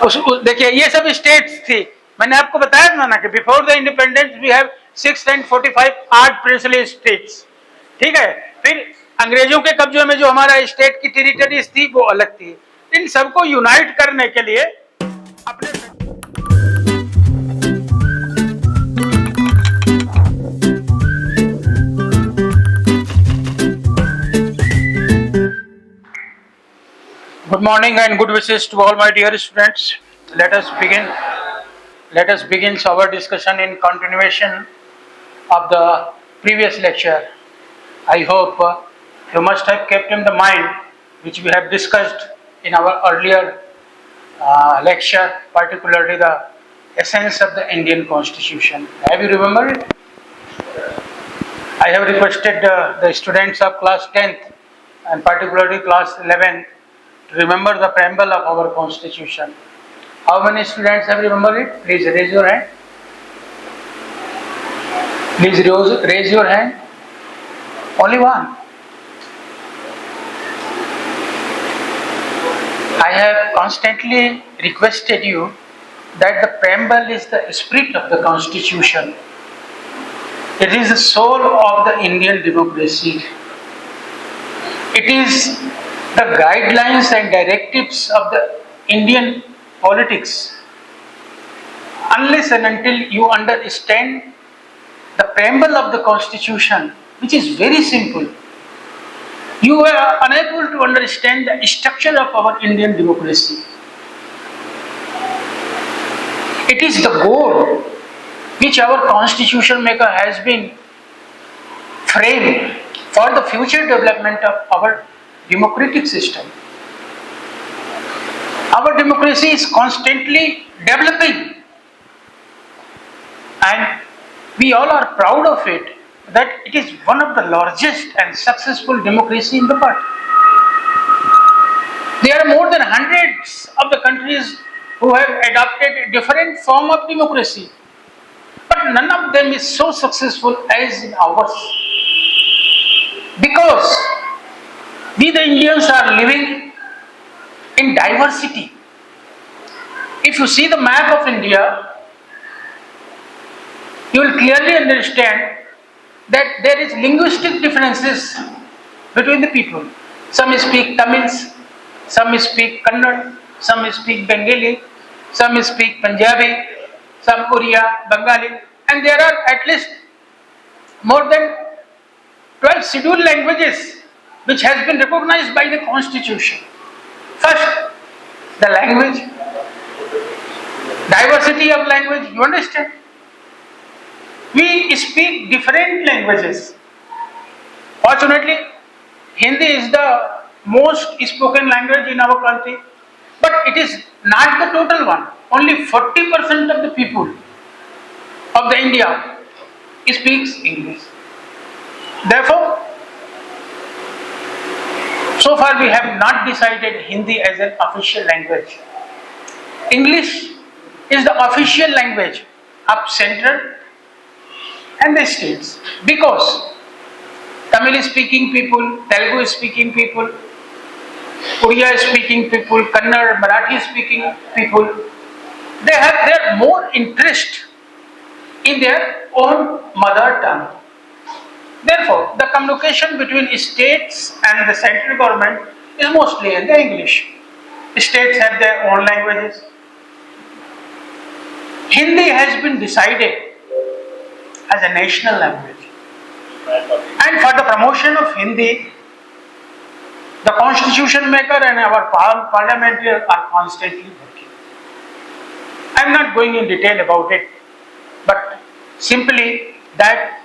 देखिए ये सब स्टेट्स थी, मैंने आपको बताया था ना कि before the independence we have 645 art princely states, ठीक है। फिर अंग्रेजों के कब्जे में जो हमारा स्टेट की टेरिटरीज थी वो अलग थी। इन सबको यूनाइट करने के लिए अपने Good morning and good wishes to all my dear students. Let us begin. Let us begin our discussion in continuation of the previous lecture. I hope you must have kept in the mind which we have discussed in our earlier lecture, particularly the essence of the Indian Constitution. Have you remembered it? I have requested the students of class 10th and particularly class 11 to remember the preamble of our Constitution. How many students have remembered it? Please raise your hand. Please raise your hand. Only one. I have constantly requested you that the preamble is the spirit of the Constitution. It is the soul of the Indian democracy. It is the guidelines and directives of the Indian politics. Unless and until you understand the preamble of the Constitution, which is very simple, you are unable to understand the structure of our Indian democracy. It is the goal which our Constitution maker has been framed for the future development of our democratic system. Our democracy is constantly developing and we all are proud of it, that it is one of the largest and successful democracy in the world. There are more than hundreds of the countries who have adopted a different form of democracy, but none of them is so successful as in ours, because we the Indians are living in diversity. If you see the map of India, you will clearly understand that there is linguistic differences between the people. Some speak Tamil, some speak Kannada, some speak Bengali, some speak Punjabi, some Oriya, Bengali, and there are at least more than 12 scheduled languages which has been recognized by the Constitution. First, the language, diversity of language, you understand? We speak different languages. Fortunately, Hindi is the most spoken language in our country, but it is not the total one. Only 40% of the people of the India speaks English. Therefore, so far we have not decided Hindi as an official language. English is the official language of central and the states, because Tamil speaking people, Telugu speaking people, Oriya speaking people, Kannada, Marathi speaking people, they have their more interest in their own mother tongue. Therefore, the communication between states and the central government is mostly in the English. States have their own languages. Hindi has been decided as a national language. And for the promotion of Hindi, the Constitution maker and our parliamentarians are constantly working. I am not going in detail about it, but simply that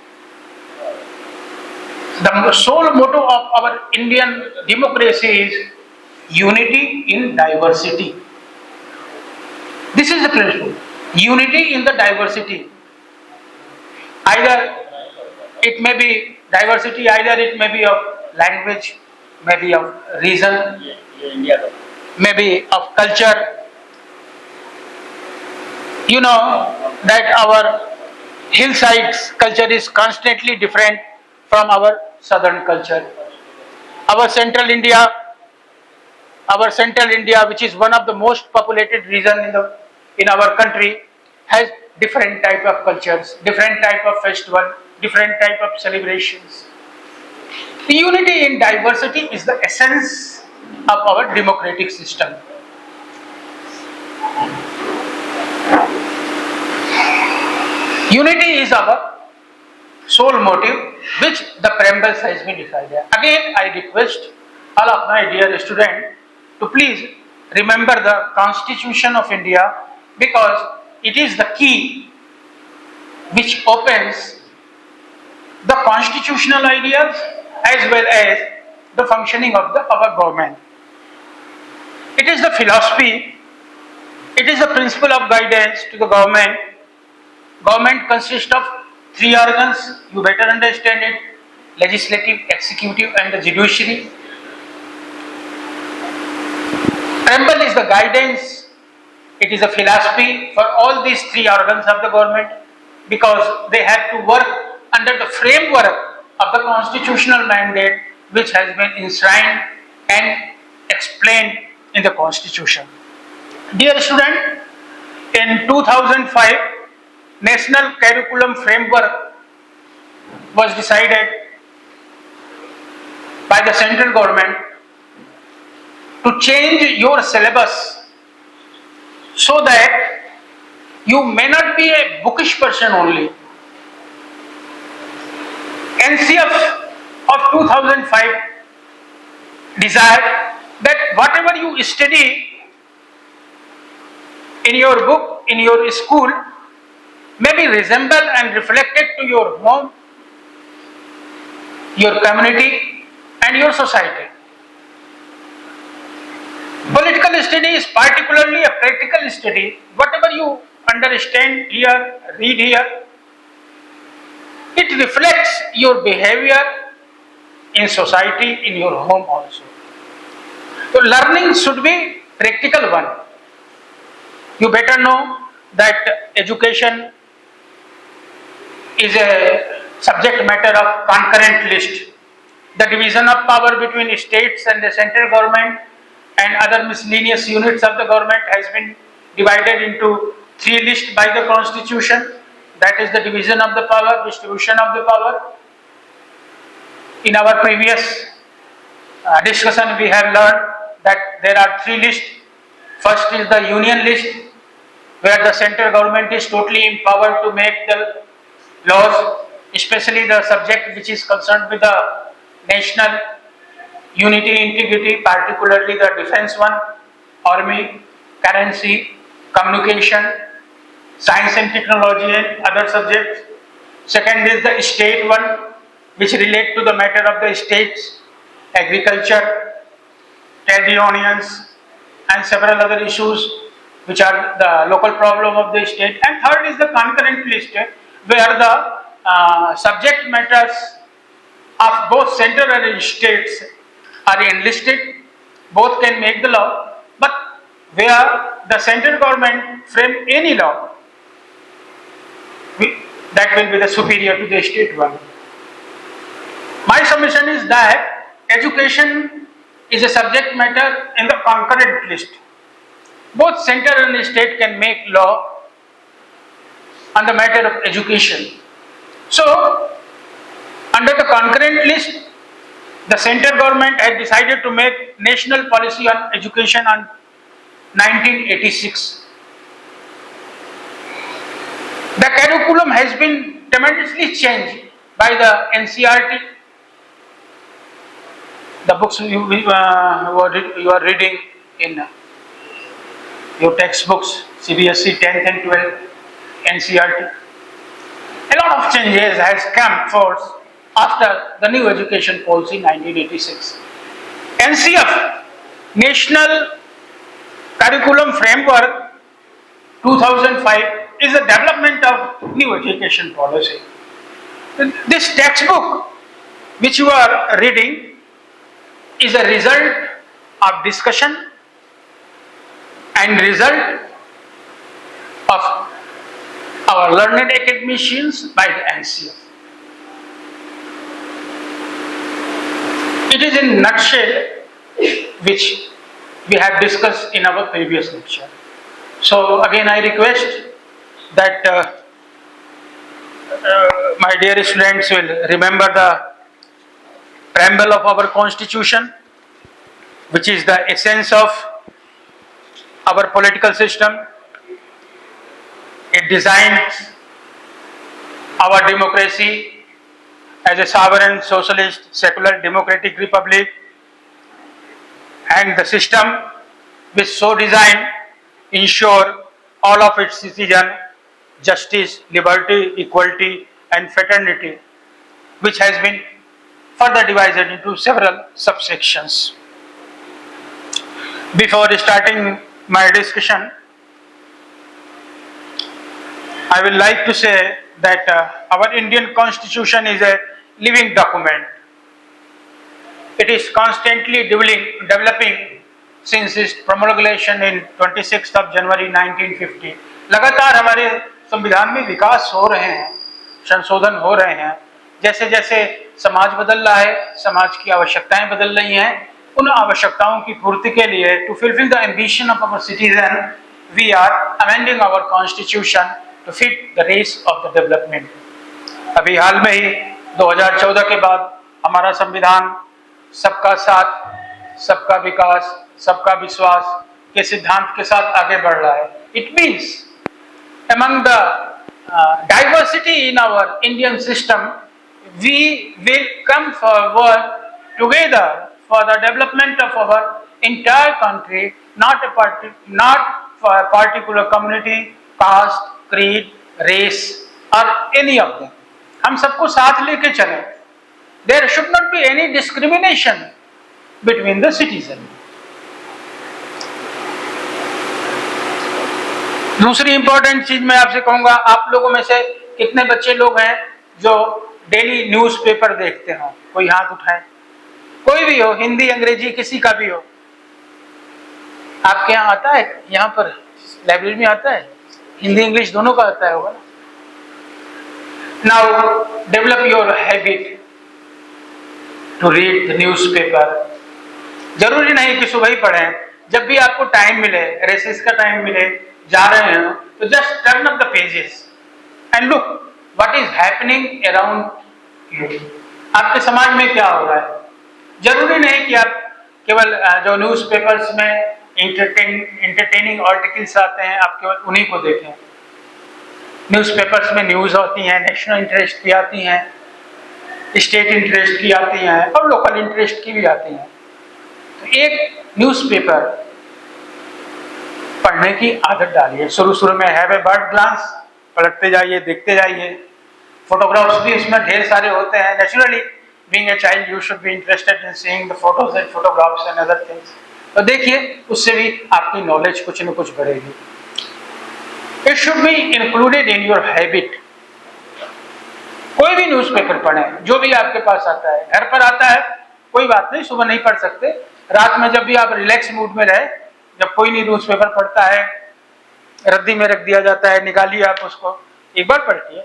the sole motto of our Indian democracy is unity in diversity. This is the principle. Unity in the diversity. Either it may be diversity, either it may be of language, maybe of reason, maybe of culture. You know that our hillsides culture is constantly different from our southern culture. Our central India, our central India, which is one of the most populated region in our country, has different type of cultures, different type of festival, different type of celebrations. The unity in diversity is the essence of our democratic system. Unity is our sole motive, which the preamble has been decided. Again, I request all of my dear students to please remember the Constitution of India, because it is the key which opens the constitutional ideas as well as the functioning of our government. It is the philosophy, it is the principle of guidance to the government. Government consists of three organs, you better understand it: legislative, executive and the judiciary. Preamble is the guidance, it is a philosophy for all these three organs of the government, because they have to work under the framework of the constitutional mandate which has been enshrined and explained in the Constitution. Dear student, in 2005, National Curriculum Framework was decided by the central government to change your syllabus so that you may not be a bookish person only. NCF of 2005 desired that whatever you study in your book, in your school, may be resembled and reflected to your home, your community and your society. Political study is particularly a practical study. Whatever you understand here, read here, it reflects your behavior in society, in your home also. So learning should be practical one. You better know that education is a subject matter of concurrent list. The division of power between states and the central government and other miscellaneous units of the government has been divided into three lists by the Constitution. That is the division of the power, distribution of the power. In our previous discussion, we have learned that there are three lists. First is the union list, where the central government is totally empowered to make the laws, especially the subject which is concerned with the national unity, integrity, particularly the defense one, army, currency, communication, science and technology and other subjects. Second is the state one, which relate to the matter of the states, agriculture, trade unions and several other issues which are the local problem of the state. And third is the concurrent list, where the subject matters of both central and states are enlisted. Both can make the law, but where the central government frame any law, that will be the superior to the state one. My submission is that education is a subject matter in the concurrent list. Both central and state can make law on the matter of education. So, under the concurrent list, the central government had decided to make national policy on education on 1986. The curriculum has been tremendously changed by the NCERT. The books you are reading in your textbooks, CBSE 10th and 12th, NCERT. A lot of changes has come forth after the new education policy 1986. NCF, National Curriculum Framework 2005, is a development of new education policy. This textbook which you are reading is a result of discussion and result of our learned academicians by the NCF. It is in nutshell which we have discussed in our previous lecture. So again I request that my dear students will remember the preamble of our constitution, which is the essence of our political system. It designs our democracy as a sovereign, socialist, secular, democratic republic, and the system which so designed ensure all of its citizens justice, liberty, equality, and fraternity, which has been further divided into several subsections. Before starting my discussion, I will like to say that our Indian Constitution is a living document. It is constantly developing since its promulgation in 26th of January 1950. लगातार हमारे संविधान में विकास हो रहे हैं, संशोधन हो रहे हैं. जैसे जैसे समाज बदल रहा है, समाज की आवश्यकताएं बदल रही हैं, उन आवश्यकताओं की पूर्ति के लिए to fulfill the ambition of our citizen, we are amending our constitution to fit the race of the development. अभी हाल में ही 2014 के बाद हमारा संविधान सबका साथ, सबका विकास, सबका विश्वास के सिद्धांत के साथ आगे बढ़ रहा है. It means among the diversity in our Indian system, we will come forward together for the development of our entire country, not for a particular community, caste, creed, race, or any of them. हम सबको साथ लेके चलें. There should not be any discrimination between the citizens. दूसरी important चीज मैं आपसे कहूंगा, आप लोगों में से कितने बच्चे लोग हैं जो डेली न्यूज़पेपर देखते हो? कोई हाथ उठाए. कोई भी हो, हिंदी अंग्रेजी किसी का भी हो. आपके यहाँ आता है? यहाँ पर लाइब्रेरी में आता है? हिंदी इंग्लिश दोनों का आता है होगा ना. Now develop your habit to read the newspaper. जरूरी नहीं कि सुबह ही पढ़ें, जब भी आपको टाइम मिले, रेसेस का टाइम मिले, जा रहे हो, तो just turn up the pages and look what is happening around you. आपके समाज में क्या हो रहा है. जरूरी नहीं कि आप केवल जो न्यूज़पेपर्स में इंटरटेनिंग आर्टिकल्स आते हैं आप केवल उन्हीं को देखें. न्यूज़पेपर्स में न्यूज़ होती हैं, नेशनल इंटरेस्ट की आती हैं, स्टेट इंटरेस्ट की आती हैं और लोकल इंटरेस्ट की भी आती हैं. तो एक न्यूज़पेपर पढ़ने की आदत डालिए. शुरू में हैव ए बर्ड ग्लांस, पढ़ते जाइए, देखते जाइए. फोटोग्राफ्स भी इसमें ढेर सारे होते हैं. Naturally being a child you should be interested in seeing the photos and photographs and other things. तो देखिए, उससे भी आपकी नॉलेज कुछ न कुछ बढ़ेगी. It should be included in your habit. कोई भी न्यूज़पेपर पढ़ें, जो भी आपके पास आता है. घर पर आता है कोई बात नहीं, सुबह नहीं पढ़ सकते, रात में जब भी आप रिलैक्स मूड में रहे, जब कोई नहीं न्यूज़पेपर पढ़ता है, रद्दी में रख दिया जाता है, निकालिए आप उसको, एक बार पढ़िए.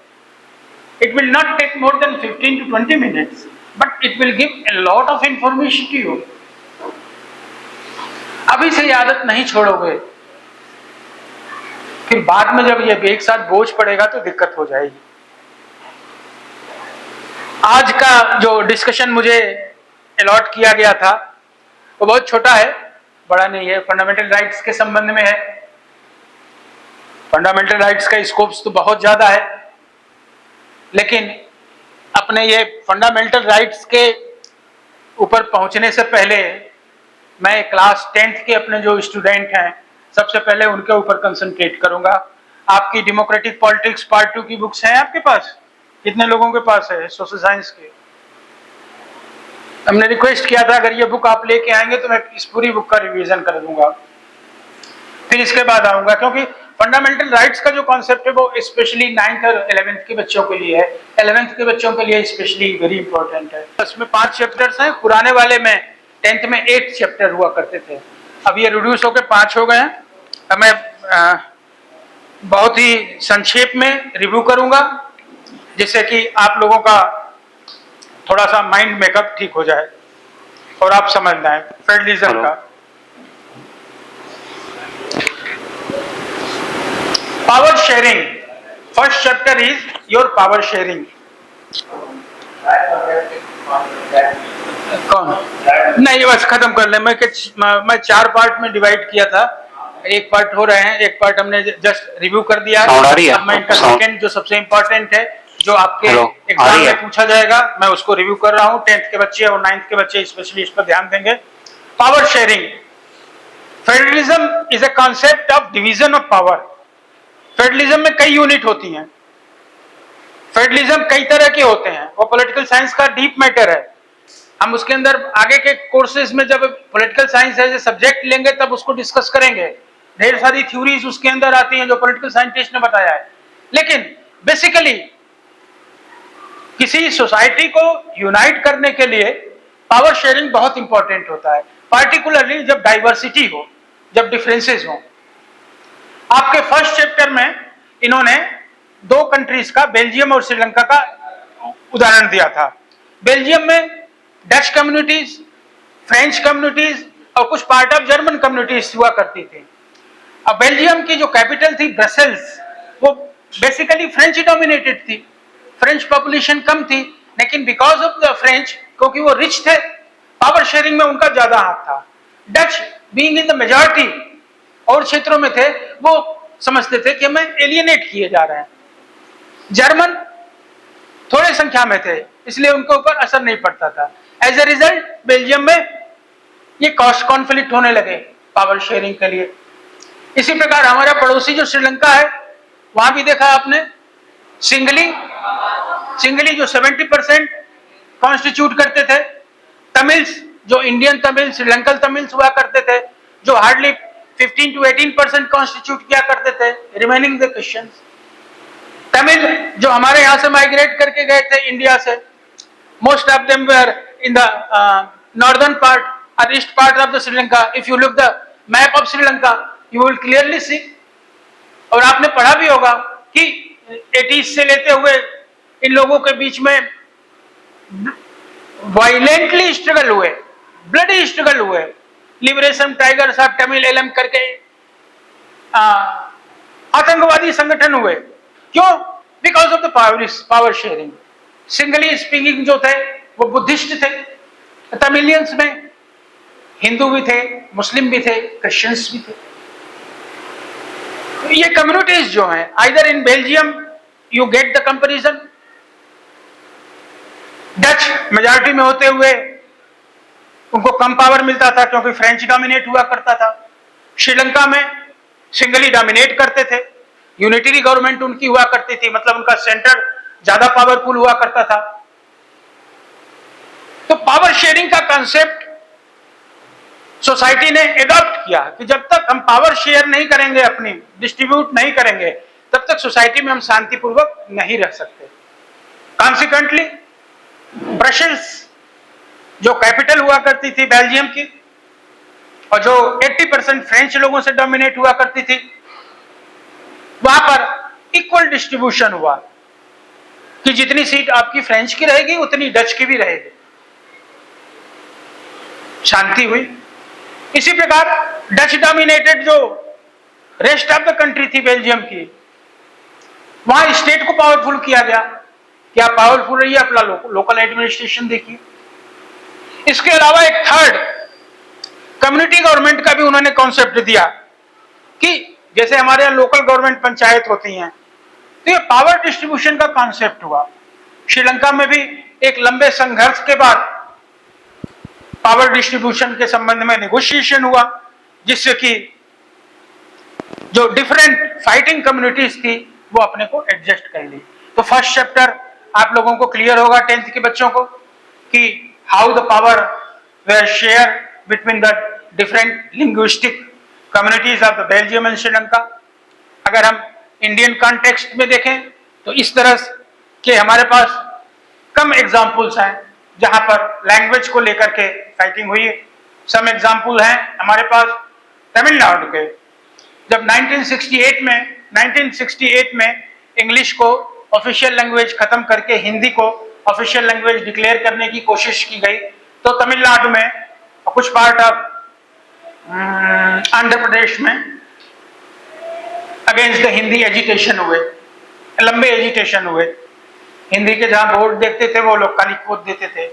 It will not take more than 15 to 20 minutes, but it will give a lot of information to you. अभी से ये आदत नहीं छोड़ोगे, फिर बाद में जब ये एक साथ बोझ पड़ेगा तो दिक्कत हो जाएगी. आज का जो डिस्कशन मुझे अलॉट किया गया था वो बहुत छोटा है, बड़ा नहीं है. फंडामेंटल राइट्स के संबंध में है. फंडामेंटल राइट्स का स्कोप्स तो बहुत ज्यादा है, लेकिन अपने ये फंडामेंटल राइट्स के ऊपर पहुंचने से पहले मैं क्लास 10th के अपने जो स्टूडेंट हैं, सबसे पहले उनके ऊपर कंसंट्रेट करूंगा. आपकी डेमोक्रेटिक पॉलिटिक्स पार्ट 2 की बुक्स हैं आपके पास? कितने लोगों के पास है सोशल साइंस के? हमने रिक्वेस्ट किया था अगर ये बुक आप लेके आएंगे तो मैं इस पूरी बुक का रिवीजन कर दूंगा, फिर इसके बाद आऊंगा. क्योंकि फंडामेंटल राइट्स का जो कॉन्सेप्ट है वो स्पेशली 9th और 11th के बच्चों के लिए है. 11th के बच्चों के लिए स्पेशली वेरी इंपॉर्टेंट है. इसमें 5 चैप्टर्स हैं. पुराने वाले में 10th में 8 चैप्टर हुआ करते थे, अब ये रिड्यूस होकर 5 हो गए हैं. अब मैं बहुत ही संक्षेप में रिव्यू करूंगा जिससे कि आप लोगों का थोड़ा सा माइंड मेकअप ठीक हो जाए और आप समझ जाए फेडरलिज्म का. Power sharing. First chapter is your power sharing. कौन? नहीं, बस खत्म कर ले। मैं 4 पार्ट में डिवाइड किया था, एक पार्ट हो रहे हैं, एक पार्ट हमने जस्ट रिव्यू कर दिया। अब मैं इनका सेकंड जो सबसे इम्पोर्टेंट है, जो आपके एग्जाम में पूछा जाएगा, मैं उसको रिव्यू कर रहा हूँ। 10th के बच्चे और 9th के बच्चे स्पेशली इस पर ध्यान देंगे। Power sharing. Federalism is a concept of division of power. Federalism में कई यूनिट होती हैं। फेडरलिज्म कई तरह के होते हैं, वो पॉलिटिकल साइंस का डीप मैटर है। हम उसके अंदर आगे के कोर्सेज में जब political science as a subject लेंगे तब उसको डिस्कस करेंगे। ढेर सारी थ्योरीज उसके अंदर आती हैं जो पॉलिटिकल साइंटिस्ट ने बताया है। लेकिन बेसिकली किसी सोसाइटी को यूनाइट करने के लिए पावर शेयरिंग बहुत इंपॉर्टेंट होता है, पार्टिकुलरली जब डाइवर्सिटी हो, जब डिफरेंसेस हो। आपके फर्स्ट चैप्टर में इन्होंने 2 कंट्रीज का, बेल्जियम और श्रीलंका का उदाहरण दिया था। बेल्जियम में डच कम्युनिटीज, फ्रेंच कम्युनिटीज और कुछ पार्ट ऑफ जर्मन कम्युनिटीज हुआ करती थी। अब बेल्जियम की जो कैपिटल थी ब्रसेल्स, वो बेसिकली फ्रेंच डोमिनेटेड थी। फ्रेंच पॉपुलेशन कम थी, लेकिन बिकॉज ऑफ द फ्रेंच, क्योंकि वो रिच थे, पावर शेयरिंग में उनका ज्यादा हाथ था। Dutch being in the majority और क्षेत्रों में थे, वो समझते थे कि हमें एलियनेट किए जा रहे हैं। जर्मन थोड़े संख्या में थे, इसलिए उनके ऊपर असर नहीं पड़ता था। एज ए रिजल्ट बेल्जियम में ये कॉस्ट कॉन्फ्लिक्ट होने लगे पावर शेयरिंग के लिए। इसी प्रकार हमारा पड़ोसी जो श्रीलंका है, वहां भी देखा आपने, सिंगली जो 70% कॉन्स्टिट्यूट करते थे। तमिल्स, जो इंडियन तमिल, श्रीलंकन तमिल्स हुआ करते थे, जो हार्डली 15 to 18% कॉन्स्टिट्यूट किया करते थे, रिमेनिंग द क्रिश्चियंस। तमिल जो हमारे यहां से माइग्रेट करके गए थे इंडिया से, most of them were in the northern part और east part of the Sri Lanka. If you look the map of Sri Lanka, you will clearly see. और आपने पढ़ा भी होगा कि 80s से लेते हुए इन लोगों के बीच में वायलेंटली स्ट्रगल हुए, ब्लडी स्ट्रगल हुए। Liberation tigers of Tamil LM करके आतंकवादी संगठन हुए। क्यों? Because of the power sharing. Singly speaking जो थे वो बुद्धिस्ट थे, तमिलियंस में हिंदू भी थे, मुस्लिम भी थे, क्रिश्चियंस भी थे। ये कम्युनिटीज जो हैं, either in Belgium you get the comparison, Dutch majority में होते हुए उनको कम पावर मिलता था क्योंकि फ्रेंच डोमिनेट हुआ करता था। श्रीलंका में सिंगली डोमिनेट करते थे, यूनिटरी गवर्नमेंट उनकी हुआ करती थी, मतलब उनका सेंटर ज्यादा पावरफुल हुआ करता था। तो पावर शेयरिंग का कॉन्सेप्ट सोसाइटी ने एडॉप्ट किया कि जब तक हम पावर शेयर नहीं करेंगे, अपनी डिस्ट्रीब्यूट नहीं करेंगे, तब तक सोसाइटी में हम शांतिपूर्वक नहीं रह सकते। कॉन्सिक्वेंटली ब्रसेल्स जो कैपिटल हुआ करती थी बेल्जियम की, और जो 80% फ्रेंच लोगों से डोमिनेट हुआ करती थी, वहां पर इक्वल डिस्ट्रीब्यूशन हुआ कि जितनी सीट आपकी फ्रेंच की रहेगी उतनी डच की भी रहेगी। शांति हुई। इसी प्रकार डच डोमिनेटेड जो रेस्ट ऑफ द कंट्री थी बेल्जियम की, वहां स्टेट को पावरफुल किया गया। क्या पावरफुल रही है? अपना लोकल एडमिनिस्ट्रेशन देखिए। इसके अलावा एक थर्ड कम्युनिटी गवर्नमेंट का भी उन्होंने कॉन्सेप्ट दिया कि जैसे हमारे यहाँ लोकल गवर्नमेंट पंचायत होती हैं, तो ये पावर डिस्ट्रीब्यूशन का कॉन्सेप्ट हुआ। श्रीलंका में भी एक लंबे संघर्ष के बाद पावर डिस्ट्रीब्यूशन के संबंध में नेगोशिएशन हुआ, जिससे कि जो डिफरेंट फाइटिंग कम्युनिटीज थी वो अपने को एडजस्ट कर ली। तो फर्स्ट चैप्टर आप लोगों को क्लियर होगा 10th के बच्चों को कि how the power were share between the different linguistic communities of the Belgium and Sri Lanka. अगर हम इंडियन कॉन्टेक्स्ट में देखें तो इस तरह के हमारे पास कम एग्जाम्पल्स हैं जहां पर लैंग्वेज को लेकर के फाइटिंग हुई है। सम एग्जाम्पल हैं हमारे पास तमिलनाडु के, जब 1968 में इंग्लिश को ऑफिशियल लैंग्वेज खत्म करके हिंदी को ऑफिशियल लैंग्वेज डिक्लेयर करने की कोशिश की गई, तो तमिलनाडु में और कुछ पार्ट ऑफ आंध्र प्रदेश में अगेंस्ट द हिंदी एजिटेशन हुए, लंबे एजिटेशन हुए। हिंदी के जहां बोर्ड देखते थे वो लोग काली कोट देते थे,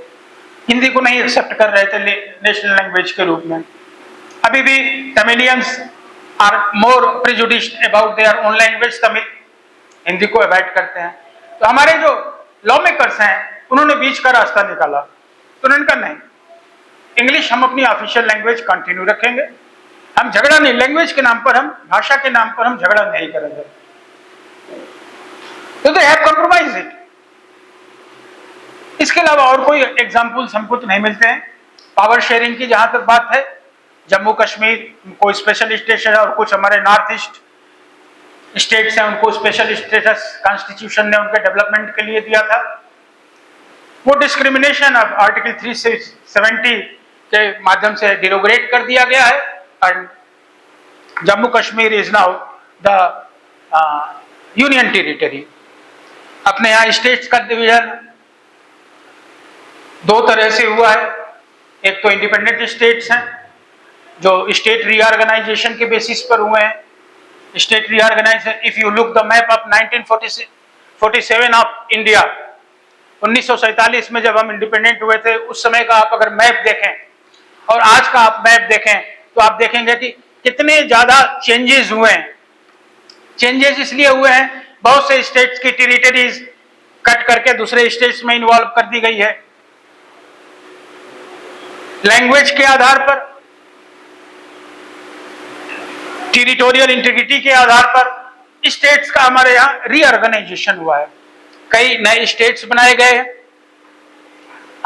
हिंदी को नहीं एक्सेप्ट कर रहे थे नेशनल लैंग्वेज के रूप में। अभी भी Tamilians are more prejudiced about their own language Tamil, Hindi को अवॉइड करते हैं। तो हमारे जो लॉ मेकर्स हैं उन्होंने बीच का रास्ता निकाला, तो उन्होंने कहा नहीं, इंग्लिश हम अपनी ऑफिशियल लैंग्वेज कंटिन्यू रखेंगे, हम झगड़ा नहीं, लैंग्वेज के नाम पर, हम भाषा के नाम पर हम झगड़ा नहीं करेंगे। तो दे हैव कॉम्प्रोमाइज इट। इसके अलावा और कोई एग्जाम्पल्स हमको तो नहीं मिलते हैं। पावर शेयरिंग की जहां तक बात है, जम्मू कश्मीर को स्पेशल स्टेटस और कुछ हमारे नॉर्थ ईस्ट स्टेट्स हैं उनको स्पेशल स्टेटस कॉन्स्टिट्यूशन ने उनके डेवलपमेंट के लिए दिया था। वो डिस्क्रिमिनेशन अब आर्टिकल 370 के माध्यम से डिरोगरेट कर दिया गया है और Jammu Kashmir is now the union territory. अपने यहाँ स्टेट्स का डिवीजन दो तरह से हुआ है, एक तो इंडिपेंडेंट स्टेट्स हैं जो स्टेट रीऑर्गेनाइजेशन के बेसिस पर हुए हैं। State reorganisation, if you look the map of 1947 of India, 1947 में जब हम इंडिपेंडेंट हुए थे उस समय का आप अगर मैप देखें और आज का आप मैप देखें तो आप देखेंगे कि कितने ज्यादा चेंजेस हुए हैं। चेंजेस इसलिए हुए हैं, बहुत से स्टेट्स की टेरिटरीज कट करके दूसरे स्टेट्स में इन्वॉल्व कर दी गई है। लैंग्वेज के आधार पर, टेरिटोरियल इंटीग्रिटी के आधार पर स्टेट्स का हमारे यहाँ रीऑर्गेनाइजेशन हुआ है, कई नए स्टेट्स बनाए गए हैं।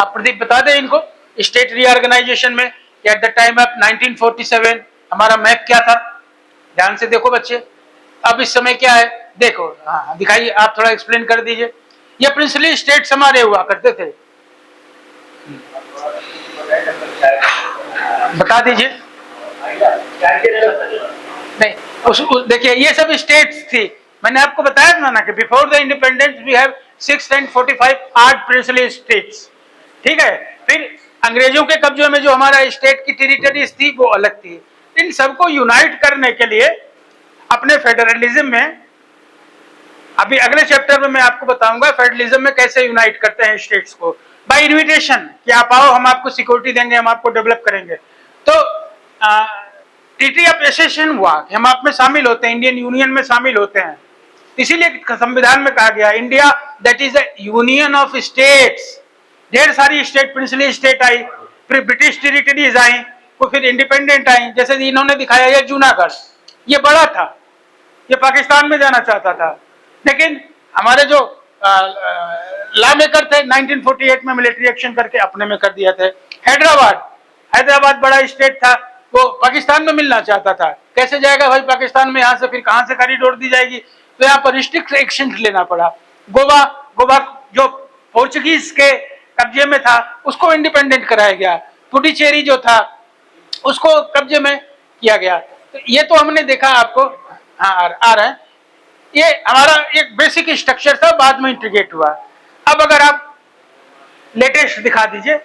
आप प्रदीप बता दें इनको, स्टेट रीऑर्गेनाइजेशन में एट द टाइम ऑफ 1947 हमारा मैप क्या था, ध्यान से देखो बच्चे। अब इस समय क्या है देखो, हाँ दिखाइए, आप थोड़ा एक्सप्लेन कर दीजिए। ये प्रिंसली स्टेट्स हमारे हुआ करते थे, बता दीजिए। नहीं देखिए ये सब स्टेट्स थी, मैंने आपको बताया ना कि before the independence we have 6 and 45 8 princely states, ठीक है। फिर अंग्रेजों के कब्जे में जो हमारा स्टेट की टेरिटरीज थी वो अलग थी। इन सबको यूनाइट करने के लिए अपने फेडरलिज्म में, अभी अगले चैप्टर में मैं आपको बताऊंगा फेडरलिज्म में कैसे यूनाइट करते हैं स्टेट्स को, बाय इन्विटेशन कि आप आओ, हम आपको सिक्योरिटी देंगे, हम आपको डेवलप करेंगे। तो ट्रीटी ऑफ एसोसिएशन हुआ कि हम आप में शामिल होते हैं, इंडियन यूनियन में शामिल होते हैं। इसीलिए संविधान में कहा गया India that is a union of states. ढेर सारी स्टेट, प्रिंसली स्टेट आई, फिर ब्रिटिश टेरिटरीज आई, वो फिर इंडिपेंडेंट आई। जैसे इन्होंने दिखाया ये जूनागढ़, ये बड़ा था, ये पाकिस्तान में जाना चाहता था, लेकिन हमारे जो लॉ मेकर थे 1948 में मिलिट्री एक्शन करके अपने में कर दिया थे। हैदराबाद बड़ा स्टेट था, वो पाकिस्तान में मिलना चाहता था, कैसे जाएगा भाई पाकिस्तान में, यहाँ से फिर कहाँ से कॉरिडोर दी जाएगी, तो यहाँ पर रिस्ट्रिक्ट एक्शन लेना पड़ा। गोवा जो पोर्चुगीज के कब्जे में था उसको इंडिपेंडेंट कराया गया, पुडुचेरी जो था उसको कब्जे में किया गया। तो ये तो हमने देखा आपको, हाँ आ रहा है, ये हमारा एक बेसिक स्ट्रक्चर था, बाद में इंटीग्रेट हुआ। अब अगर आप लेटेस्ट दिखा दीजिए,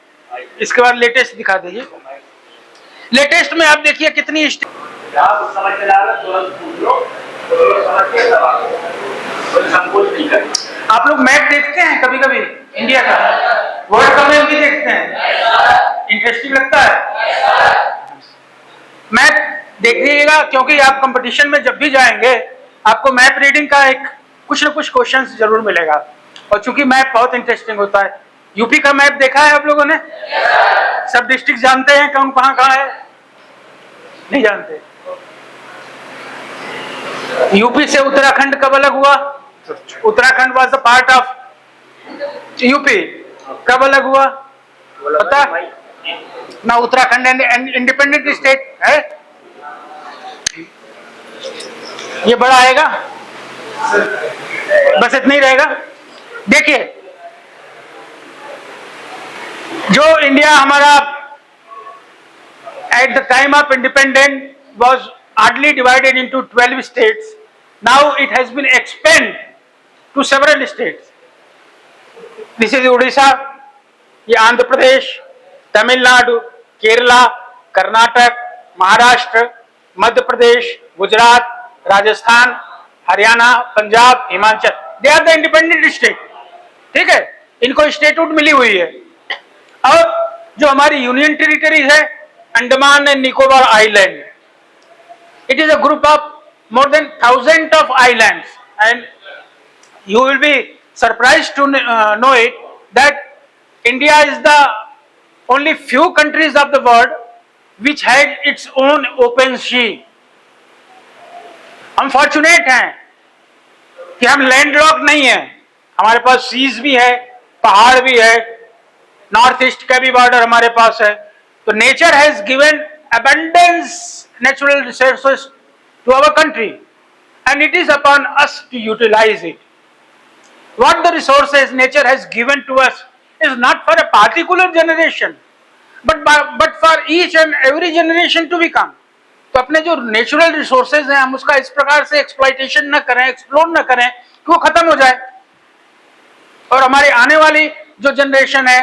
इसके बाद लेटेस्ट दिखा दीजिए। लेटेस्ट में आप देखिए कितनी आप लोग मैप देखते हैं कभी कभी इंडिया का, वर्ल्ड का मैप भी देखते हैं, इंटरेस्टिंग लगता है। मैप देखिएगा क्योंकि आप कंपटीशन में जब भी जाएंगे आपको मैप रीडिंग का एक कुछ न कुछ क्वेश्चन जरूर मिलेगा, और चूंकि मैप बहुत इंटरेस्टिंग होता है। यूपी का मैप देखा है आप लोगों ने? सब डिस्ट्रिक्ट जानते हैं कौन कहाँ है? नहीं जानते। यूपी से उत्तराखंड कब अलग हुआ? Uttarakhand was the part of UP, कब अलग हुआ पता ना? उत्तराखंड इंडिपेंडेंट स्टेट है, ये बड़ा आएगा, बस इतना ही रहेगा। देखिए जो इंडिया हमारा at the time of independence was hardly divided into 12 states, now it has been expand to several states. This is Orissa, ये Andhra Pradesh, Tamil Nadu, Kerala, Karnataka, Maharashtra, Madhya Pradesh, Gujarat, Rajasthan, Haryana, Punjab, Himachal, they are the independent state, ठीक है, इनको स्टेटहुड मिली हुई है। और जो हमारी यूनियन टेरिटरीज है, Andaman and Nicobar island, it is a group of more than 1000 of islands, and you will be surprised to know it that India is the only few countries of the world which had its own open sea. हम fortunate हैं कि हम landlocked नहीं हैं, हमारे पास seize भी है, पहाड़ भी है, नॉर्थ ईस्ट का भी बॉर्डर हमारे पास है। तो nature has given abundance natural resources to our country, and it is upon us to utilize it. What the resources nature has given to us is not for a particular generation, but for each and every generation to become. तो अपने जो natural resources हैं हम उसका इस प्रकार से exploitation न करें, एक्सप्लोर न करें कि वो खत्म हो जाए और हमारी आने वाली जो जनरेशन है,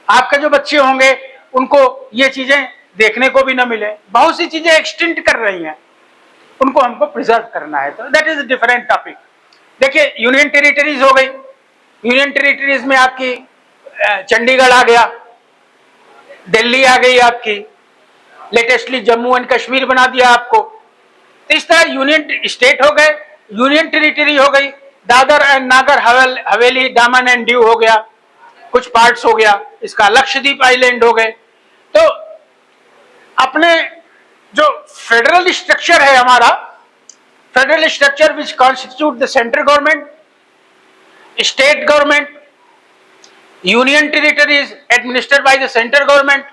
आपके जो बच्चे होंगे, उनको ये चीजें देखने को भी न मिले। बहुत सी चीजें एक्सटिंक्ट कर रही हैं, उनको हमको प्रिजर्व करना है, तो दैट इज डिफरेंट टॉपिक। देखिए, यूनियन टेरिटरीज हो गई, यूनियन टेरिटरीज में आपकी चंडीगढ़ आ गया, दिल्ली आ गई, आपकी लेटेस्टली जम्मू एंड कश्मीर बना दिया आपको। तो इस तरह यूनियन स्टेट हो गए, यूनियन टेरिटरी हो गई, दादर एंड नागर हवेली, दामन एंड दीव हो गया, कुछ पार्ट्स हो गया, इसका लक्षद्वीप आइलैंड हो गए। तो अपने जो फेडरल स्ट्रक्चर है हमारा, federal structure which constitute the central government, state government, union territories administered by the central government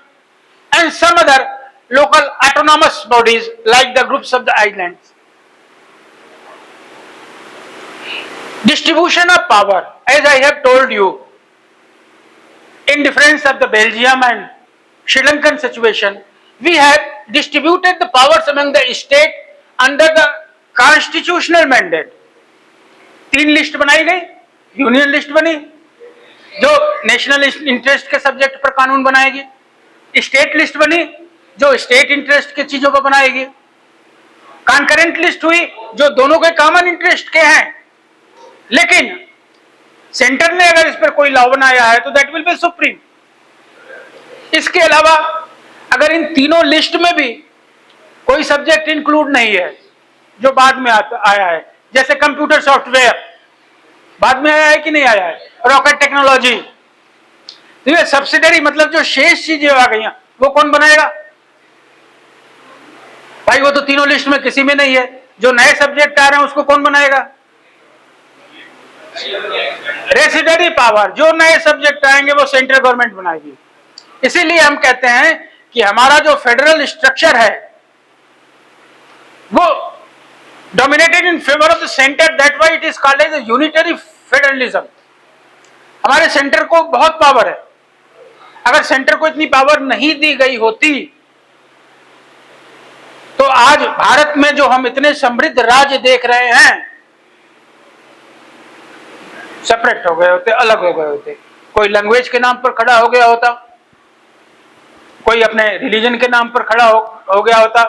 and some other local autonomous bodies like the groups of the islands. Distribution of power, as I have told you, in difference of the Belgium and Sri Lankan situation, we have distributed the powers among the state under the constitutional mandate. 3 list बनाई गई, union list बनी जो national interest के subject पर कानून बनाएगी, state list बनी जो स्टेट इंटरेस्ट के चीजों को बनाएगी, कॉन्करेंट लिस्ट हुई जो दोनों के कॉमन इंटरेस्ट के हैं। लेकिन सेंटर ने अगर इस पर कोई लॉ बनाया है तो दैट विल बी सुप्रीम। इसके अलावा अगर इन तीनों लिस्ट में भी कोई सब्जेक्ट इंक्लूड नहीं है जो बाद में आया है, जैसे कंप्यूटर सॉफ्टवेयर बाद में आया है कि नहीं आया है, रॉकेट टेक्नोलॉजी, तो ये सब्सिडरी मतलब जो शेष चीजें आ गई वो कौन बनाएगा भाई? वो तो तीनों लिस्ट में किसी में नहीं है। जो नए सब्जेक्ट आ रहे हैं उसको कौन बनाएगा? रेसिडेंटरी पावर, जो नए सब्जेक्ट आएंगे वो सेंट्रल गवर्नमेंट बनाएगी। इसीलिए हम कहते हैं कि हमारा जो फेडरल स्ट्रक्चर है वो dominated in favour of the centre, that why it is called as unitary federalism. हमारे सेंटर को बहुत पावर है, अगर सेंटर को इतनी पावर नहीं दी गई होती तो आज भारत में जो हम इतने समृद्ध राज्य देख रहे हैं सेपरेट हो गए होते, अलग हो गए होते। कोई लैंग्वेज के नाम पर खड़ा हो गया होता, कोई अपने रिलीजन के नाम पर खड़ा हो गया होता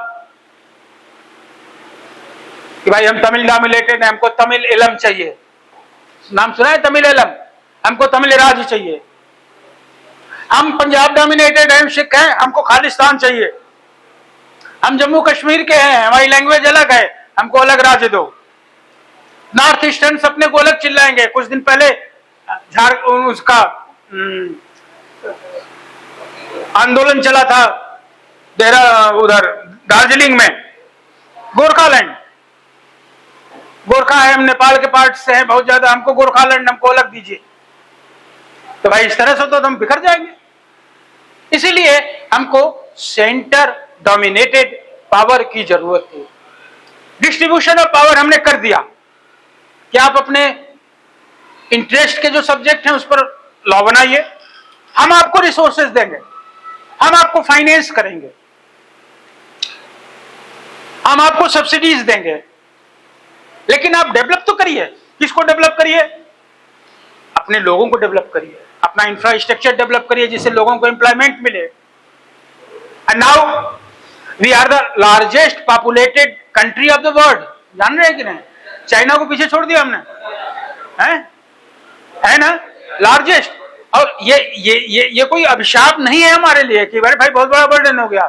कि भाई हम तमिल डोमिनेटेड हैं, हमको तमिल इलम चाहिए। नाम सुना है तमिल इलम? हमको तमिल राज्य चाहिए। हम पंजाब डोमिनेटेड हैं, सिख हैं, हमको खालिस्तान चाहिए। हम जम्मू कश्मीर के हैं, हमारी लैंग्वेज अलग है, हमको अलग राज्य दो। नॉर्थ ईस्टर्न अपने को अलग चिल्लाएंगे। कुछ दिन पहले उसका आंदोलन चला था उधर दार्जिलिंग में, गोरखालैंड। गोरखा है, हम नेपाल के पार्ट से हैं बहुत ज्यादा, हमको गोरखालैंड, हमको अलग दीजिए। तो भाई इस तरह से तो हम बिखर जाएंगे। इसीलिए हमको सेंटर डोमिनेटेड पावर की जरूरत है। डिस्ट्रीब्यूशन ऑफ पावर हमने कर दिया कि आप अपने इंटरेस्ट के जो सब्जेक्ट हैं उस पर लॉ बनाइए, हम आपको रिसोर्सेज देंगे, हम आपको फाइनेंस करेंगे, हम आपको सब्सिडीज देंगे। लेकिन आप डेवलप तो करिए। किसको डेवलप करिए? अपने लोगों को डेवलप करिए, अपना इंफ्रास्ट्रक्चर डेवलप करिए जिससे लोगों को एम्प्लॉयमेंट मिले। And now we are the largest populated country of the world, जान रहे हैं कि नहीं? चाइना को पीछे छोड़ दिया हमने, है ना, लार्जेस्ट। और ये कोई अभिशाप नहीं है हमारे लिए कि भाई बहुत बड़ा बर्डन हो गया।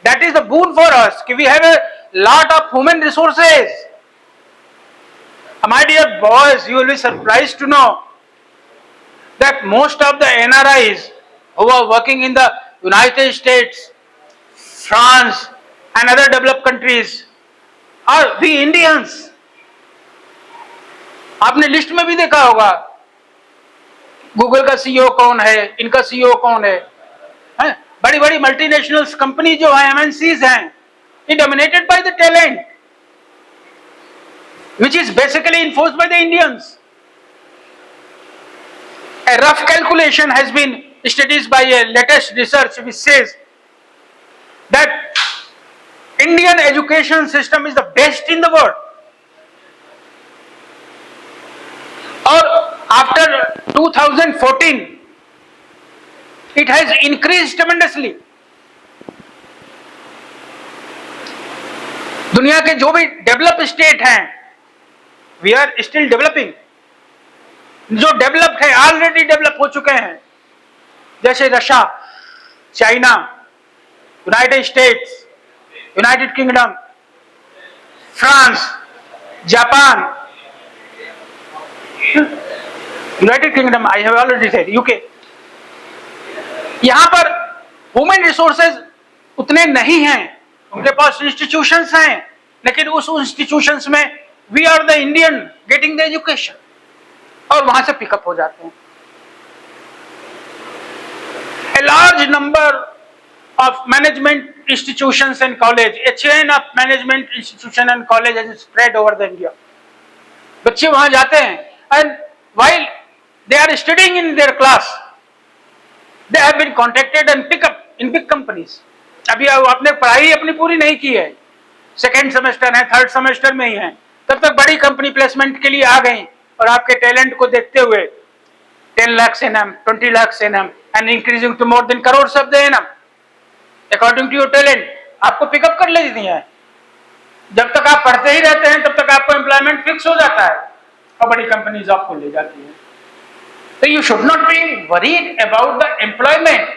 That is the boon for us कि we have a lot of human resources. My dear boys, you will be surprised to know that most of the NRIs who are working in the United States, France and other developed countries are we Indians. आपने list में भी देखा होगा Google का CEO कौन है, इनका CEO कौन है? बड़ी बड़ी मल्टीनेशनल्स कंपनी जो है, एमएनसीज हैं, ये dominated by the talent which is basically enforced by the Indians. A rough calculation has been studied by a latest research which says that Indian education system is the best in the world. Or after 2014, it has increased tremendously. दुनिया के जो भी develop state हैं, we are still developing. जो developed है, already develop हो चुके हैं, जैसे Russia, China, United states, United kingdom, France, Japan, United kingdom, I have already said UK. यहां पर ह्यूमन रिसोर्सेज उतने नहीं हैं, उनके पास इंस्टीट्यूशंस हैं, लेकिन उस इंस्टीट्यूशंस में we are the Indian getting the education, और वहां से पिकअप हो जाते हैं। A large number of management institutions and college, a chain of management institution and college has spread over the India. बच्चे वहां जाते हैं, and while they are studying in their class, they have been contacted and pick up in big companies. अभी आपने पढ़ाई अपनी पूरी नहीं की है, सेकेंड सेमेस्टर है, थर्ड सेमेस्टर में ही है, तब तक बड़ी कंपनी प्लेसमेंट के लिए आ गई और आपके टैलेंट को देखते हुए 10 lakhs annum, 20 lakhs annum and increasing to more than crores of the annum according to your talent, आपको पिकअप कर लेती है। जब तक आप पढ़ते ही रहते हैं तब तक आपको एम्प्लॉयमेंट फिक्स हो जाता है और बड़ी कंपनीज आपको ले जाती है। तो you should not be worried about the employment,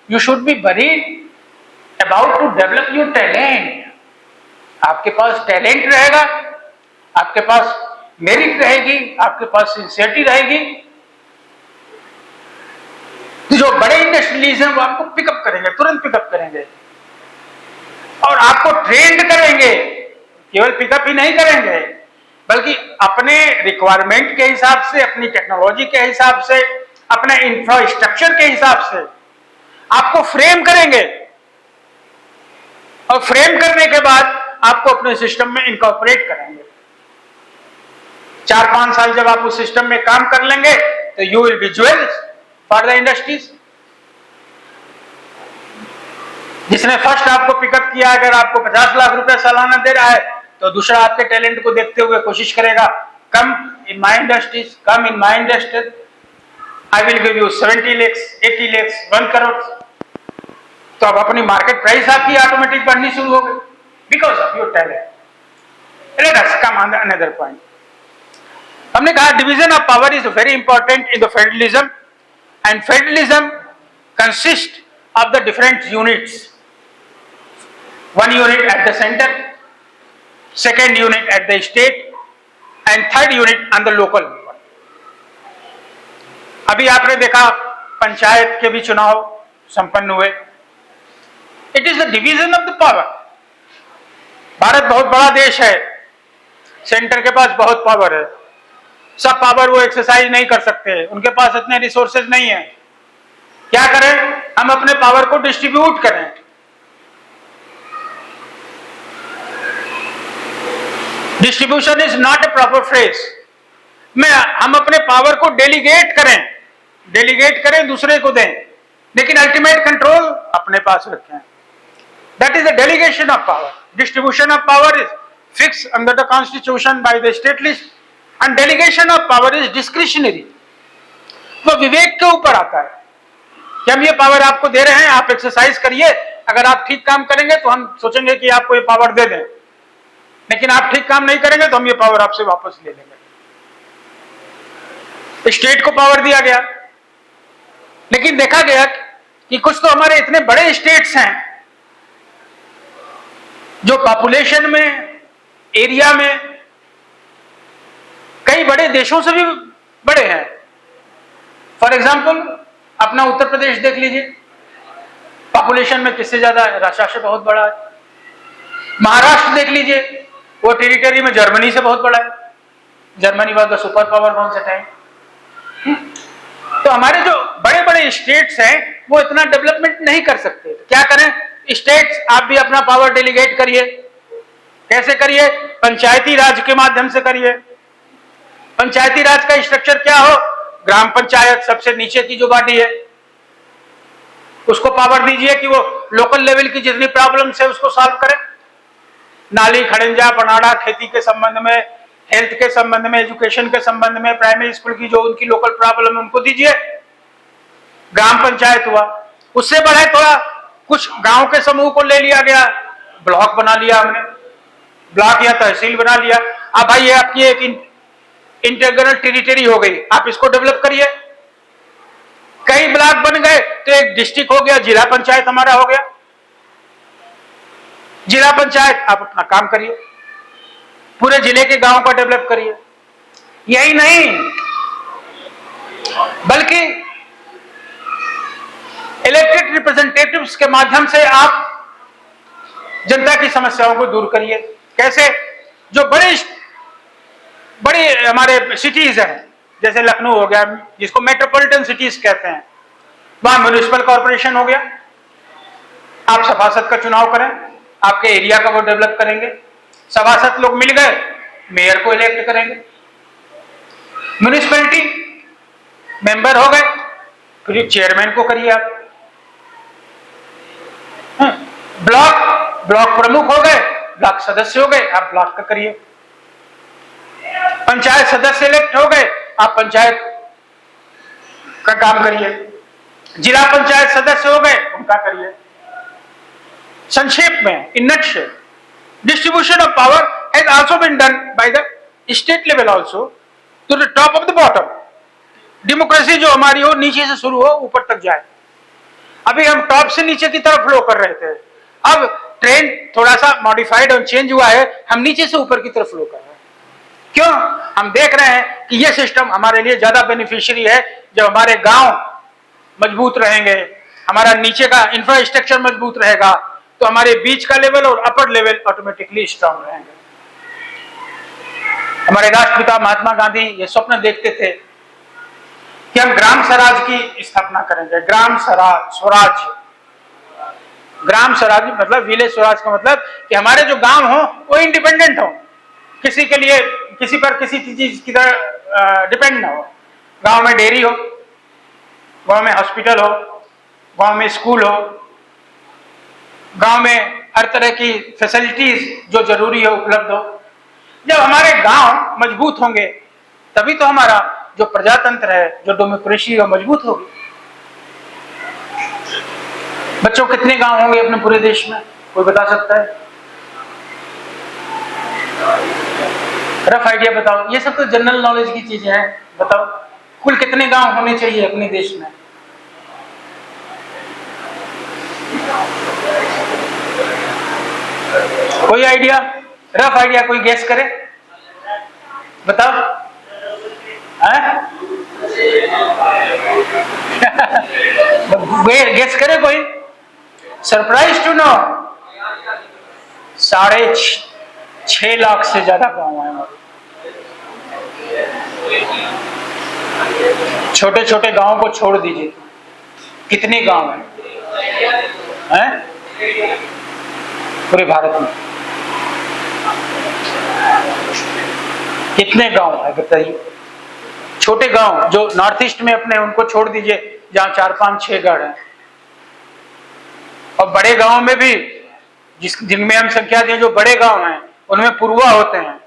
you should be worried about to develop your talent. आपके पास टैलेंट रहेगा, आपके पास मेरिट रहेगी, आपके पास सिंसियरिटी रहेगी, जो बड़े इंडस्ट्रियलिस्ट हैं वो आपको पिकअप करेंगे, तुरंत पिकअप करेंगे और आपको ट्रेंड करेंगे। केवल पिकअप ही नहीं करेंगे बल्कि अपने रिक्वायरमेंट के हिसाब से, अपनी टेक्नोलॉजी के हिसाब से, अपने इंफ्रास्ट्रक्चर के हिसाब से आपको फ्रेम करेंगे और फ्रेम करने के बाद आपको अपने सिस्टम में इनकॉर्पोरेट करेंगे। 4-5 साल जब आप उस सिस्टम में काम कर लेंगे तो you will be jewels for the industries. जिसने फर्स्ट आपको पिकअप किया, अगर आपको 50 लाख रुपए सालाना दे रहा है तो दूसरा आपके टैलेंट को देखते हुए कोशिश करेगा, come in my industries, come in my industry, I will give you 70 lakhs, 80 lakhs, 1 crore। तो अब अपनी मार्केट प्राइस आपकी ऑटोमेटिक बढ़नी शुरू हो गई because of your talent. Let us come on the another point. हमने कहा division of power is very important in the federalism, and federalism consist of the different units. One unit at the center, second unit at the state, and third unit on the local level. अभी आपने देखा पंचायत के भी चुनाव संपन्न हुए। It is the division of the power. Bharat बहुत बड़ा देश है, सेंटर के पास बहुत पावर है, सब पावर वो एक्सरसाइज नहीं कर सकते, उनके पास इतने रिसोर्सेज नहीं है। क्या करें? हम अपने पावर को डिस्ट्रीब्यूट करें। Distribution is not a proper phrase. हम अपने पावर को डेलीगेट करें, दूसरे को दें, लेकिन अल्टीमेट कंट्रोल अपने पास रखें। That is the delegation of power. Distribution of power is fix under the constitution by the state list, and delegation of power is discretionary. वो विवेक के ऊपर आता है कि हम ये पावर आपको दे रहे हैं, आप एक्सरसाइज करिए, अगर आप ठीक काम करेंगे तो हम सोचेंगे कि आपको ये पावर दे दें। लेकिन आप ठीक काम नहीं करेंगे तो हम ये पावर आपसे वापस ले लेंगे। स्टेट को पावर दिया गया, लेकिन देखा गया कि कुछ तो हमारे इतने बड़े स्टेट्स हैं जो पॉपुलेशन में, एरिया में कई बड़े देशों से भी बड़े हैं। फॉर एग्जाम्पल अपना उत्तर प्रदेश देख लीजिए, पॉपुलेशन में किससे ज्यादा है, रशिया से बहुत बड़ा है। महाराष्ट्र देख लीजिए, वो टेरिटरी में जर्मनी से बहुत बड़ा है। Germany was the super power one से टाइम। तो हमारे जो बड़े बड़े स्टेट्स हैं वो इतना डेवलपमेंट नहीं कर सकते। तो क्या करें, स्टेट्स आप भी अपना पावर डेलीगेट करिए। कैसे करिए? पंचायती राज के माध्यम से करिए। पंचायती राज का स्ट्रक्चर क्या हो? ग्राम पंचायत सबसे नीचे की जो बॉडी है उसको पावर दीजिए कि वो लोकल लेवल की जितनी प्रॉब्लम्स है उसको सॉल्व करे। नाली, खड़ंजा, पनाड़ा, खेती के संबंध में, हेल्थ के संबंध में, एजुकेशन के संबंध में, प्राइमरी स्कूल की जो उनकी लोकल प्रॉब्लम है उनको दीजिए। ग्राम पंचायत हुआ। उससे बढ़े थोड़ा, कुछ गांव के समूह को ले लिया गया, ब्लॉक बना लिया हमने, ब्लॉक या तहसील बना लिया। अब भाई ये आपकी एक इंटीग्रल टेरिटरी हो गई, आप इसको डेवलप करिए। कई ब्लॉक बन गए तो एक डिस्ट्रिक्ट हो गया, जिला पंचायत हमारा हो गया। जिला पंचायत आप अपना काम करिए, पूरे जिले के गांव को डेवलप करिए। यही नहीं बल्कि इलेक्टेड रिप्रेजेंटेटिव्स के माध्यम से आप जनता की समस्याओं को दूर करिए। कैसे? जो बड़ी हमारे सिटीज हैं, जैसे लखनऊ हो गया, जिसको मेट्रोपॉलिटन सिटीज कहते हैं, वहां म्युनिसिपल कॉर्पोरेशन हो गया। आप सभासद का चुनाव करें, आपके एरिया का वो डेवलप करेंगे। सभासद लोग मिल गए, मेयर को इलेक्ट करेंगे। म्युनिसिपैलिटी मेंबर हो गए, फिर चेयरमैन को करिए आप। ब्लॉक प्रमुख हो गए, ब्लॉक सदस्य हो गए, आप ब्लॉक का करिए। पंचायत सदस्य इलेक्ट हो गए, आप पंचायत का काम करिए। जिला पंचायत सदस्य हो गए, उनका करिए। संक्षेप में, in nutshell, distribution of power has also been done by the state level also to the top of the bottom. Democracy जो हमारी हो नीचे से शुरू हो ऊपर तक जाए। अभी हम टॉप से नीचे की तरफ फ्लो कर रहे थे, अब ट्रेंड थोड़ा सा मॉडिफाइड और चेंज हुआ है, हम नीचे से ऊपर की तरफ फ्लो कर रहे हैं। क्यों? हम देख रहे हैं कि यह सिस्टम हमारे लिए ज्यादा बेनिफिशियरी है। जब हमारे गांव मजबूत रहेंगे, हमारा नीचे का इंफ्रास्ट्रक्चर मजबूत रहेगा, तो हमारे बीच का लेवल और अपर लेवल ऑटोमेटिकली स्ट्रांग रहेंगे। हमारे राष्ट्रपिता महात्मा गांधी ये स्वप्न देखते थे कि हम ग्राम स्वराज की स्थापना करेंगे। ग्राम स्वराज, ग्राम स्वराज मतलब विलेज स्वराज का मतलब कि हमारे जो गांव हो वो इंडिपेंडेंट हो, किसी के लिए, किसी पर किसी चीज की तरह डिपेंड ना हो। गांव में डेयरी हो, गांव में हॉस्पिटल हो, गांव में स्कूल हो, गांव में हर तरह की फैसिलिटीज जो जरूरी है उपलब्ध हो। जब हमारे गांव मजबूत होंगे तभी तो हमारा जो प्रजातंत्र है, जो डेमोक्रेसी है, मजबूत होगी। बच्चों, कितने गांव होंगे अपने पूरे देश में? कोई बता सकता है? रफ आइडिया बताओ। ये सब तो जनरल नॉलेज की चीजें हैं, बताओ कुल कितने गांव होने चाहिए अपने देश में? कोई आइडिया, रफ आइडिया कोई गेस करे, बताओ। गेस करे कोई? सरप्राइज टू नो 6.5 लाख से ज्यादा गांव है। छोटे छोटे गांव को छोड़ दीजिए, कितने गांव हैं पूरे भारत में? कितने गांव है बताइए? छोटे गांव जो नॉर्थ ईस्ट में अपने, उनको छोड़ दीजिए, जहां 4, 5, 6 गढ़ हैं। और बड़े गांव में भी जिनमें हम संख्या दें, जो बड़े गांव हैं उनमें पुरवा होते हैं,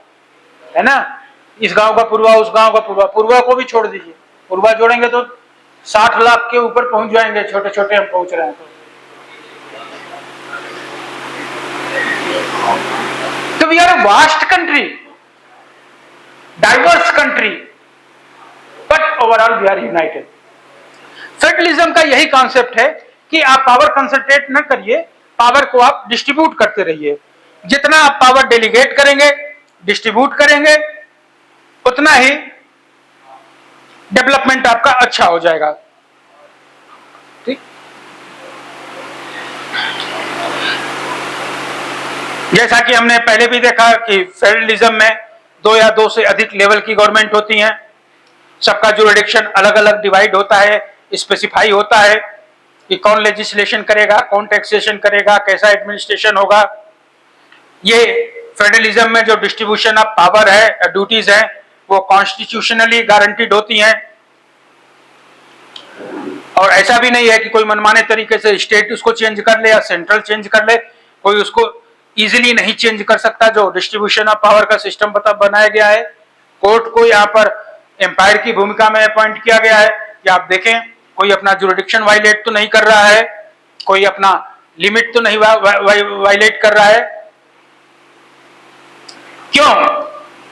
है ना? इस गांव का पुरवा, उस गांव का पुरवा, पुरवा को भी छोड़ दीजिए। पुरवा जोड़ेंगे तो 60 लाख के ऊपर पहुंच जाएंगे, छोटे छोटे हम पहुंच रहे हैं। तो we are a vast country, diverse country, but overall we are united. Federalism का यही कॉन्सेप्ट है कि आप पावर कंसंट्रेट न करिए, पावर को आप डिस्ट्रीब्यूट करते रहिए। जितना आप पावर डेलीगेट करेंगे, डिस्ट्रीब्यूट करेंगे, उतना ही डेवलपमेंट आपका अच्छा हो जाएगा। ठीक, जैसा कि हमने पहले भी देखा कि फेडरलिज्म में 2 या 2 से अधिक लेवल की गवर्नमेंट होती हैं, सबका जुरिडिक्शन अलग अलग डिवाइड होता है, स्पेसिफाई होता है कि कौन लेजिस्लेशन करेगा, कौन टैक्सेशन करेगा, कैसा एडमिनिस्ट्रेशन होगा। ये फेडरलिज्म में जो डिस्ट्रीब्यूशन ऑफ पावर है, ड्यूटीज है, वो कॉन्स्टिट्यूशनली गारंटीड होती हैं। और ऐसा भी नहीं है कि कोई मनमाने तरीके से स्टेट उसको चेंज कर ले या सेंट्रल चेंज कर ले, कोई उसको इजीली नहीं चेंज कर सकता। जो डिस्ट्रीब्यूशन ऑफ पावर का सिस्टम बनाया गया है, कोर्ट को यहाँ पर एम्पायर की भूमिका में अपॉइंट किया गया है कि आप देखें कोई अपना जुरिडिक्शन वायलेट तो नहीं कर रहा है, कोई अपना लिमिट तो नहीं वायलेट कर रहा है। क्यों?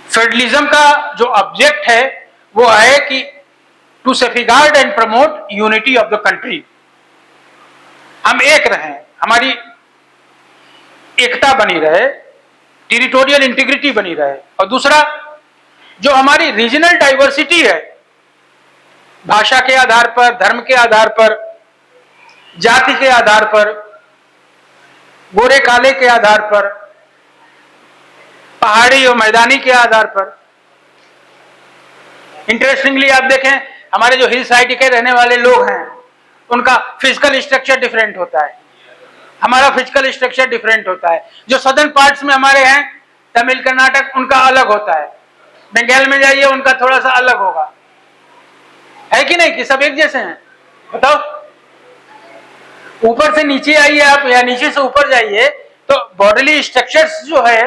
फेडरलिज्म का जो ऑब्जेक्ट है वो है कि to safeguard and promote unity of the country. हम एक रहें, हमारी एकता बनी रहे, टेरिटोरियल इंटीग्रिटी बनी रहे। और दूसरा, जो हमारी रीजनल डाइवर्सिटी है, भाषा के आधार पर, धर्म के आधार पर, जाति के आधार पर, गोरे काले के आधार पर, पहाड़ी और मैदानी के आधार पर। इंटरेस्टिंगली आप देखें, हमारे जो हिल साइड के रहने वाले लोग हैं, उनका फिजिकल स्ट्रक्चर डिफरेंट होता है, हमारा फिजिकल स्ट्रक्चर डिफरेंट होता है। जो सदर्न पार्ट्स में हमारे हैं, तमिल, कर्नाटक, उनका अलग होता है। बंगाल में जाइए, उनका थोड़ा सा अलग होगा। है कि नहीं कि सब एक जैसे हैं? बताओ, ऊपर से नीचे आइए आप या नीचे से ऊपर जाइए तो बॉडीली स्ट्रक्चर्स जो है,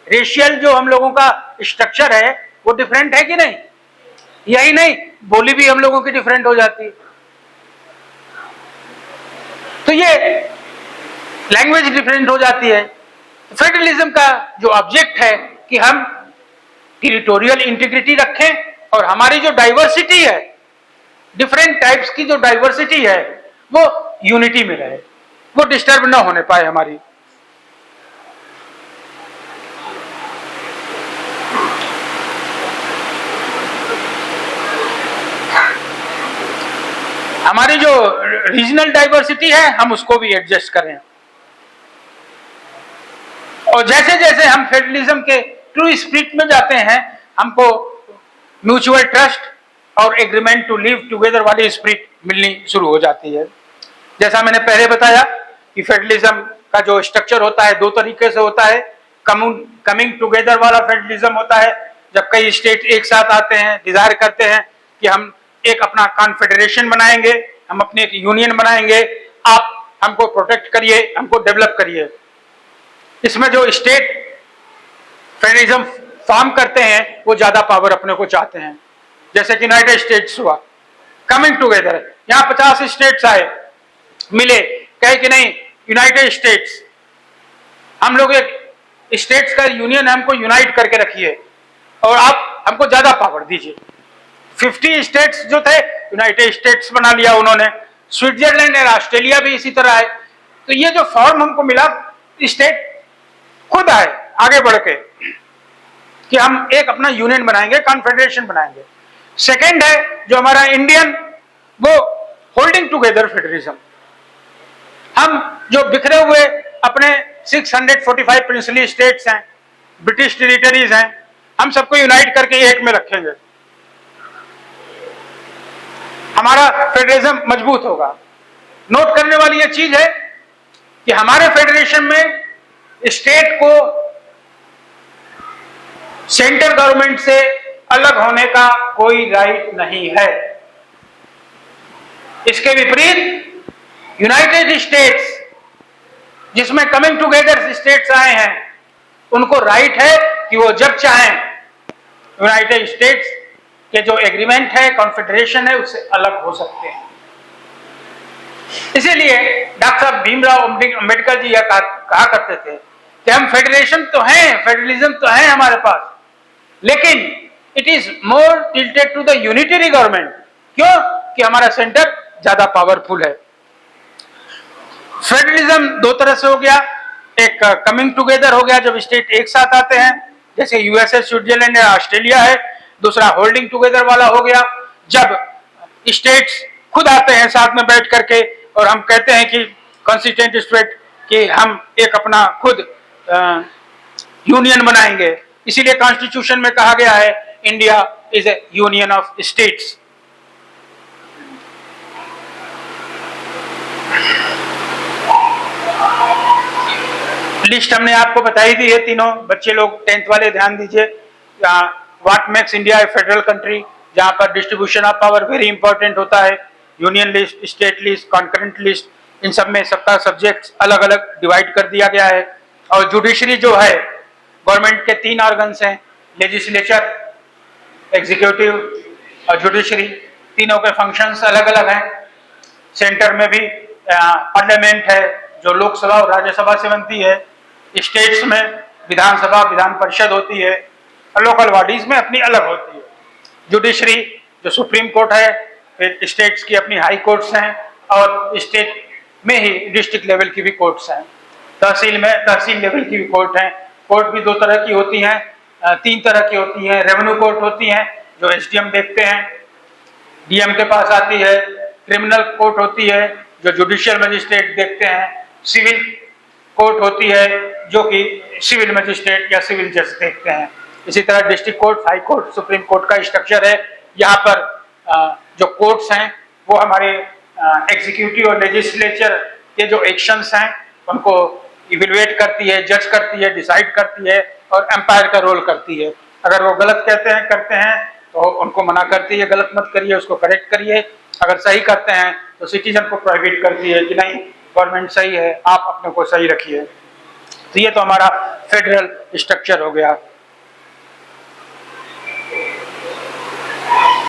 रेशियल जो हम लोगों का स्ट्रक्चर है, वो डिफरेंट है कि नहीं? यही नहीं, बोली भी हम लोगों की डिफरेंट हो जाती है। तो ये लैंग्वेज डिफरेंट हो जाती है। फेडरलिज्म का जो ऑब्जेक्ट है कि हम टेरिटोरियल इंटीग्रिटी रखें और हमारी जो डाइवर्सिटी है, डिफरेंट टाइप्स की जो डाइवर्सिटी है, वो यूनिटी में रहे, वो डिस्टर्ब ना होने पाए हमारी। हमारी जो रीजनल डाइवर्सिटी है, हम उसको भी एडजस्ट करें। और जैसे जैसे हम फेडरलिज्म के ट्रू स्पिरिट में जाते हैं, हमको म्यूचुअल ट्रस्ट और एग्रीमेंट टू लिव टुगेदर वाली स्पिरिट मिलनी शुरू हो जाती है। जैसा मैंने पहले बताया कि फेडरलिज्म का जो स्ट्रक्चर होता है 2 तरीके से होता है। कमिंग टुगेदर वाला फेडरलिज्म होता है जब कई स्टेट एक साथ आते हैं, डिजायर करते हैं कि हम एक अपना कॉन्फेडरेशन बनाएंगे, हम अपनी एक यूनियन बनाएंगे, आप हमको प्रोटेक्ट करिए, हमको डेवलप करिए। इसमें जो स्टेट फेडरलिज्म फॉर्म करते हैं वो ज्यादा पावर अपने को चाहते हैं। जैसे कि यूनाइटेड स्टेट्स हुआ, कमिंग टुगेदर, यहां 50 स्टेट्स आए, मिले, कहे कि नहीं यूनाइटेड स्टेट्स, हम लोग एक स्टेट्स का यूनियन, हमको यूनाइट करके रखिए और आप हमको ज्यादा पावर दीजिए। 50 स्टेट्स जो थे यूनाइटेड स्टेट्स बना लिया उन्होंने। स्विट्जरलैंड और ऑस्ट्रेलिया भी इसी तरह आए। तो ये जो फॉर्म हमको मिला, स्टेट खुद आए आगे बढ़ के कि हम एक अपना यूनियन बनाएंगे, कॉन्फेडरेशन बनाएंगे। सेकेंड है जो हमारा इंडियन, वो होल्डिंग टुगेदर फेडरलिज्म। हम जो बिखरे हुए अपने 645 प्रिंसली स्टेट्स हैं, ब्रिटिश टेरिटरीज हैं, हम सबको यूनाइट करके एक में रखेंगे, हमारा फेडरलिज्म मजबूत होगा। नोट करने वाली यह चीज है कि हमारे फेडरेशन में स्टेट को सेंट्रल गवर्नमेंट से अलग होने का कोई राइट नहीं है। इसके विपरीत यूनाइटेड स्टेट्स, जिसमें कमिंग टुगेदर स्टेट्स आए हैं, उनको राइट है कि वो जब चाहें यूनाइटेड स्टेट्स के जो एग्रीमेंट है, कॉन्फेडरेशन है, उससे अलग हो सकते हैं। इसीलिए डॉक्टर साहब भीमराव अंबेडकर जी यह कहा करते थे कि हम फेडरेशन तो हैं, फेडरलिज्म तो है हमारे पास, लेकिन it is more tilted to the unitary government. क्यों? कि हमारा सेंटर ज्यादा पावरफुल है। फेडरलिज्म दो तरह से हो गया, एक कमिंग टुगेदर हो गया जब स्टेट एक साथ आते हैं, जैसे यूएसए, स्विट्जरलैंड या ऑस्ट्रेलिया है। दूसरा होल्डिंग टुगेदर वाला हो गया, जब स्टेट्स खुद आते हैं साथ में बैठ करके और हम कहते हैं कि कॉन्स्टिट्यूएंट स्टेट कि हम एक अपना खुद यूनियन बनाएंगे। इसीलिए कॉन्स्टिट्यूशन में कहा गया है India is A union of states. List हमने आपको बताई दी है तीनों, बच्चे लोग 10th वाले ध्यान दीजिए। What makes India a federal country, जहां पर distribution of power very important होता है। Union list, state list, concurrent list, इन सब में सबका सब्जेक्ट्स अलग अलग डिवाइड कर दिया गया है। और जुडिशरी जो है, गवर्नमेंट के 3 ऑर्गन्स हैं, लेजिस्लेचर, एग्जीक्यूटिव और जुडिशरी, तीनों के फंक्शंस अलग अलग हैं। सेंटर में भी पार्लियामेंट है जो लोकसभा और राज्यसभा से बनती है। स्टेट्स में विधानसभा, विधान परिषद होती है, और लोकल बॉडीज में अपनी अलग होती है। जुडिशरी जो सुप्रीम कोर्ट है, फिर स्टेट्स की अपनी हाई कोर्ट्स हैं, और स्टेट में ही डिस्ट्रिक्ट लेवल की भी कोर्ट्स हैं। तहसील में तहसील लेवल की भी कोर्ट हैं। कोर्ट भी 2 तरह की होती हैं, 3 तरह की होती हैं। रेवेन्यू कोर्ट होती हैं जो एसडीएम देखते हैं, डीएम के पास आती है। क्रिमिनल कोर्ट होती है जो जुडिशियल मजिस्ट्रेट देखते हैं। सिविल कोर्ट होती है जो कि सिविल मजिस्ट्रेट या सिविल जज देखते हैं। इसी तरह district court, high court, supreme court का स्ट्रक्चर है। यहाँ पर जो कोर्ट्स हैं वो हमारे एग्जीक्यूटिव और लेजिस्लेचर के जो एक्शंस हैं उनको इवेलुएट करती है, जज करती है, डिसाइड करती है, और एम्पायर का रोल करती है। अगर वो गलत करते हैं तो उनको मना करती है, गलत मत करिए, उसको करेक्ट करिए। अगर सही करते हैं तो सिटीजन को प्रोहिबिट करती है कि नहीं, गवर्नमेंट सही है, आप अपने को सही रखिए। तो ये तो हमारा फेडरल स्ट्रक्चर हो गया।